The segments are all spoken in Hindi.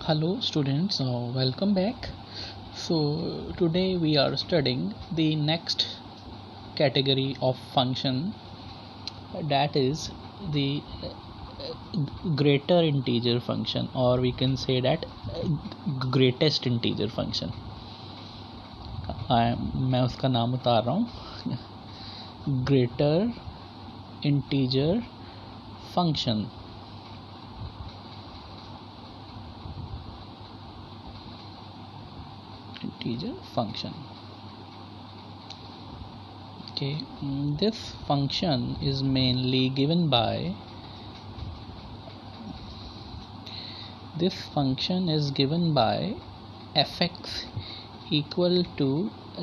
Hello students, welcome back. So today we are studying the next category of function, that is the greater integer function, or we can say that greatest integer function. मैं उसका नाम उतार रहा हूँ, greater integer function. Integer function. Okay, this function is mainly given by fx equal to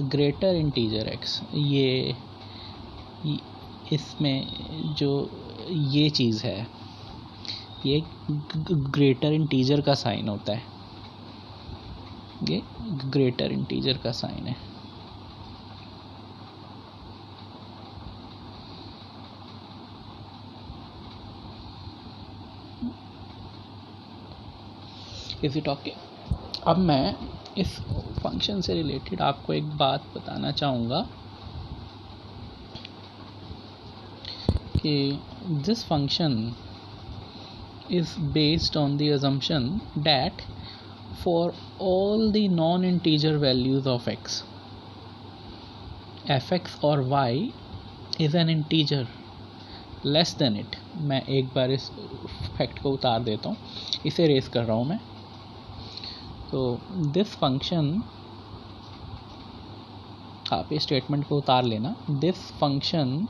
greater integer x. ये इसमें जो ये चीज़ है, ये ग्रेटर इंटीजर का साइन होता है, ये ग्रेटर इंटीजर का साइन है. इसी टॉपिक अब मैं इस फंक्शन से रिलेटेड आपको एक बात बताना चाहूँगा कि this function is based on the assumption that for all the non-integer values of x, fx or y is an integer less than it. मैं एक बार इस फैक्ट को उतार देता हूँ, इसे रेस कर रहा हूँ मैं. तो दिस फंक्शन, आप इस स्टेटमेंट को उतार लेना. This function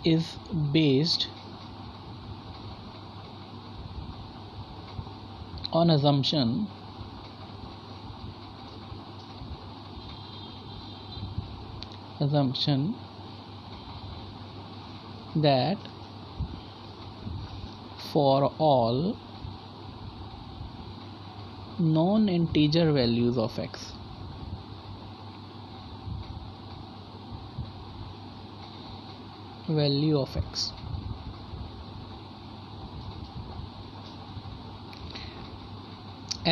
is based on assumption that for all non-integer values of x,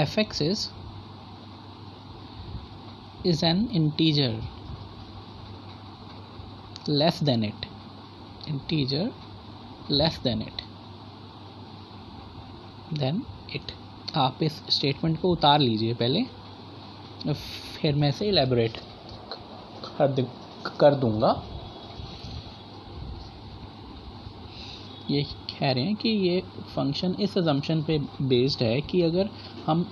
fx is an integer less than it. Then it. आप इस स्टेटमेंट को उतार लीजिए पहले, फिर मैं इसे इलेबोरेट कर दूंगा. ये कह रहे हैं कि ये फंक्शन इस अजम्पशन पे बेस्ड है कि अगर हम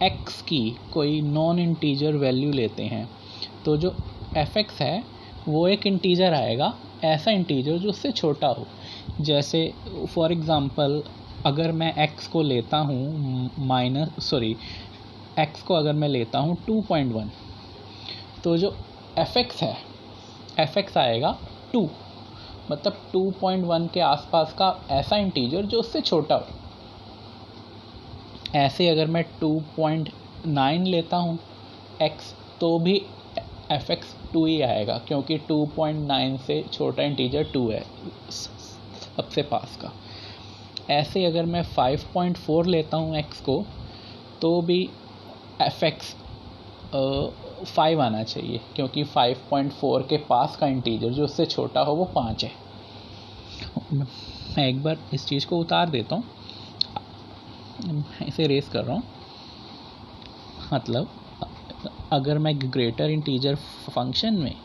x की कोई नॉन इंटीजर वैल्यू लेते हैं तो जो fx है वो एक इंटीजर आएगा, ऐसा इंटीजर जो उससे छोटा हो. जैसे फॉर एग्ज़ाम्पल अगर मैं x को लेता हूँ x को अगर मैं लेता हूँ 2.1, तो जो fx है, fx आएगा 2, मतलब 2.1 के आसपास का ऐसा इंटीजर जो उससे छोटा हो. ऐसे अगर मैं 2.9 लेता हूँ x, तो भी fx 2 ही आएगा, क्योंकि 2.9 से छोटा इंटीजर 2 है सबसे पास का. ऐसे अगर मैं 5.4 लेता हूँ x को, तो भी fx 5 आना चाहिए, क्योंकि 5.4 के पास का इंटीजर जो उससे छोटा हो वो 5 है. मैं एक बार इस चीज़ को उतार देता हूँ, इसे रेस कर रहा हूँ. मतलब अगर मैं ग्रेटर इंटीजर फंक्शन में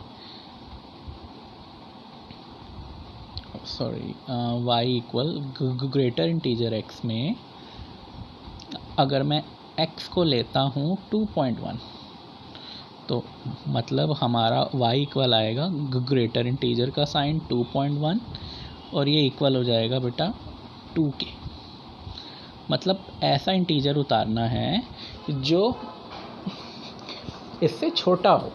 y equal greater integer x में अगर मैं x को लेता हूँ 2.1, तो मतलब हमारा y इक्वल आएगा ग्रेटर इंटीजर का साइन 2.1, और ये इक्वल हो जाएगा बेटा 2 के. मतलब ऐसा इंटीजर उतारना है जो इससे छोटा हो,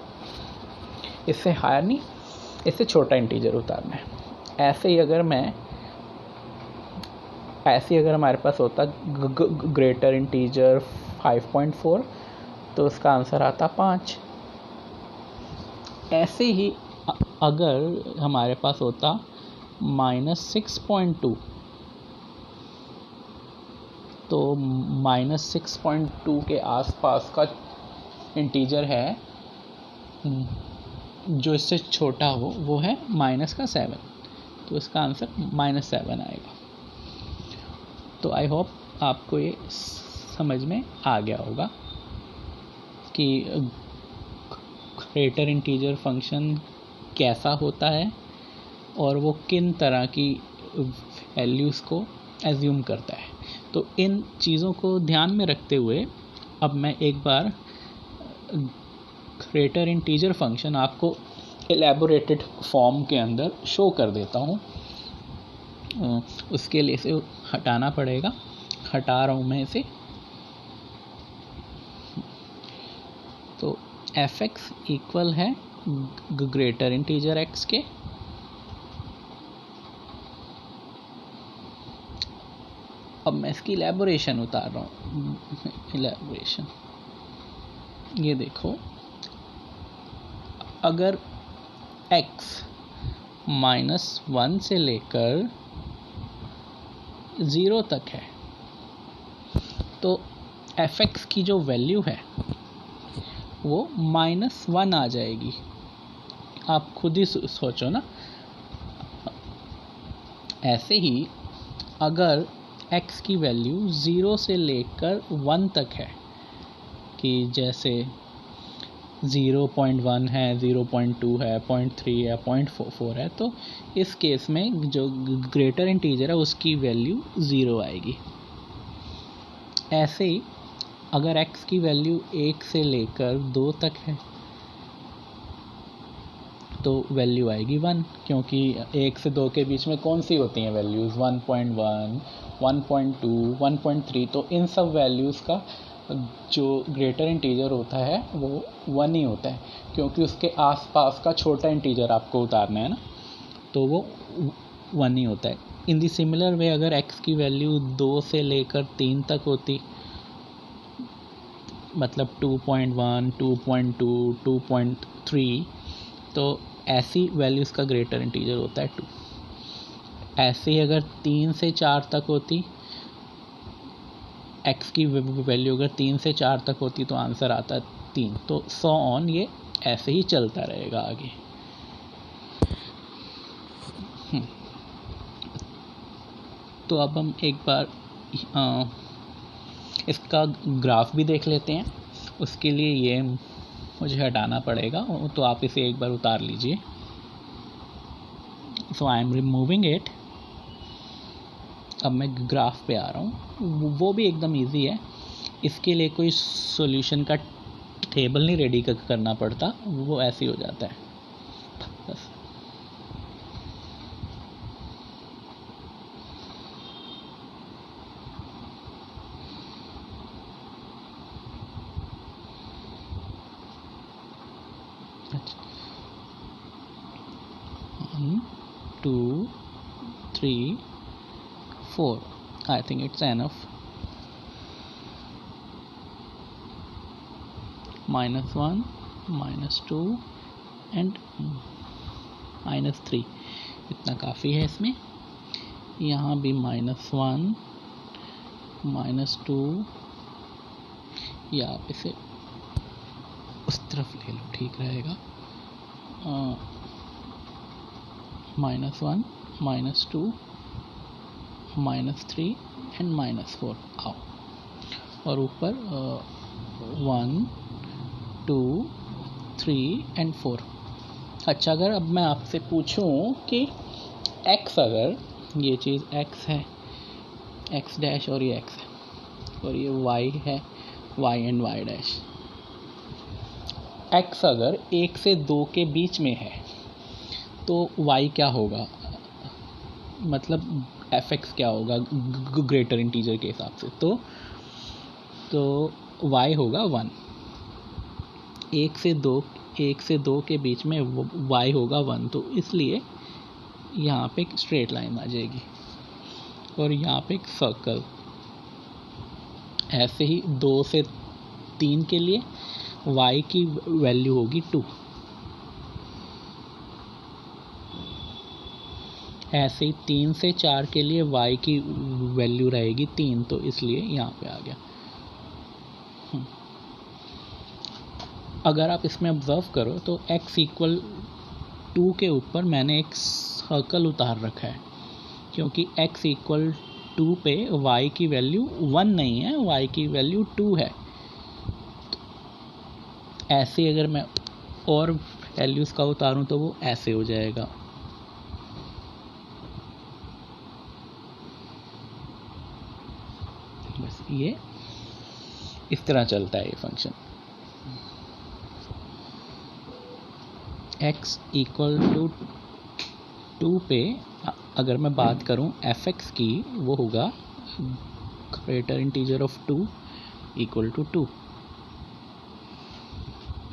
इससे हायर नहीं, इससे छोटा इंटीजर उतारना है. ऐसे ही अगर हमारे पास होता ग्रेटर इंटीजर 5.4, तो उसका आंसर आता 5. ऐसे ही अगर हमारे पास होता -6.2, तो -6.2 के आसपास का इंटीजर है जो इससे छोटा हो वो है -7, तो इसका आंसर -7 आएगा। तो आई होप आपको ये समझ में आ गया होगा कि ग्रेटर इंटीजर फंक्शन कैसा होता है और वो किन तरह की वैल्यूज़ को एज्यूम करता है। तो इन चीज़ों को ध्यान में रखते हुए अब मैं एक बार ग्रेटर इंटीजर फंक्शन आपको एलैबोरेटेड फॉर्म के अंदर शो कर देता हूँ। उसके लिए इसे हटाना पड़ेगा, हटा रहा हूँ मैं इसे। तो fx इक्वल है ग्रेटर इंटीजर x के, अब मैं इसकी इलैबोरेशन उतार रहा हूँ। इलैबोरेशन ये देखो, अगर x -1 से लेकर 0 तक है तो fx की जो वैल्यू है वो -1 आ जाएगी। आप खुद ही सोचो ना। ऐसे ही अगर x की वैल्यू 0 से लेकर 1 तक है, कि जैसे 0.1 है, 0.2 है, 0.3 है, 0.4 है, तो इस केस में जो ग्रेटर इंटीजर है उसकी वैल्यू 0 आएगी। ऐसे ही अगर x की वैल्यू 1 से लेकर 2 तक है तो वैल्यू आएगी 1, क्योंकि 1 से 2 के बीच में कौन सी होती हैं वैल्यूज़, 1.1, 1.2, 1.3। तो इन सब वैल्यूज़ का जो ग्रेटर इंटीजर होता है वो 1 ही होता है, क्योंकि उसके आसपास का छोटा इंटीजर आपको उतारना है ना, तो वो 1 ही होता है। इन दी सिमिलर वे अगर x की वैल्यू 2 से लेकर 3 तक होती, मतलब 2.1, 2.2, 2.3, तो ऐसी वैल्यूज़ का ग्रेटर इंटीजर होता है 2। ऐसे ही अगर 3 से 4 तक होती, x की वैल्यू अगर 3 से 4 तक होती तो आंसर आता है 3। तो सो ऑन, ये ऐसे ही चलता रहेगा आगे। तो अब हम एक बार इसका ग्राफ भी देख लेते हैं। उसके लिए ये मुझे हटाना पड़ेगा, तो आप इसे एक बार उतार लीजिए। सो आई एम रिमूविंग इट। अब मैं ग्राफ पे आ रहा हूँ। वो भी एकदम इजी है, इसके लिए कोई सॉल्यूशन का टेबल नहीं रेडी करना पड़ता, वो ऐसे ही हो जाता है बस। अच्छा, 1, 2, 3, 4, I think it's enough. -1, -2 and -3, इतना काफ़ी है इसमें। यहाँ भी -1, -2, या आप इसे उस तरफ ले लो, ठीक रहेगा। -1, -2, -3 एंड -4 आओ, और ऊपर 1, 2, 3 एंड 4। अच्छा, अगर अब मैं आपसे पूछूं कि x, अगर ये चीज़ x है, x डैश, और ये x है, और ये y है, y and y dash. x अगर 1 से 2 के बीच में है तो y क्या होगा, मतलब fx क्या होगा ग्रेटर इंटीजर के हिसाब से। तो y होगा 1। 1 से 2 के बीच में y होगा 1, तो इसलिए यहाँ पे एक स्ट्रेट लाइन आ जाएगी और यहाँ पे एक सर्कल। ऐसे ही 2 से 3 के लिए y की वैल्यू होगी 2। ऐसे ही 3 से 4 के लिए y की वैल्यू रहेगी 3, तो इसलिए यहाँ पे आ गया। अगर आप इसमें ऑब्जर्व करो तो x इक्वल 2 के ऊपर मैंने एक सर्कल उतार रखा है, क्योंकि x इक्वल 2 पे y की वैल्यू 1 नहीं है, y की वैल्यू 2 है। ऐसे अगर मैं और वैल्यूज़ का उतारूं तो वो ऐसे हो जाएगा। बस ये इस तरह चलता है ये फंक्शन। x इक्वल टू 2 पे अगर मैं बात करूं f(x) की, वो होगा greater integer of 2 equal to 2।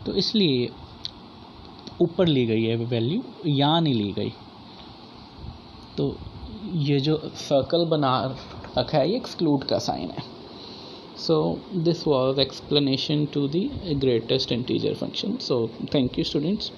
तो इसलिए ऊपर ली गई है वैल्यू, यहाँ नहीं ली गई। तो ये जो सर्कल बना रखा है ये एक्सक्लूड का साइन है। So this was explanation to the greatest integer function. So thank you students.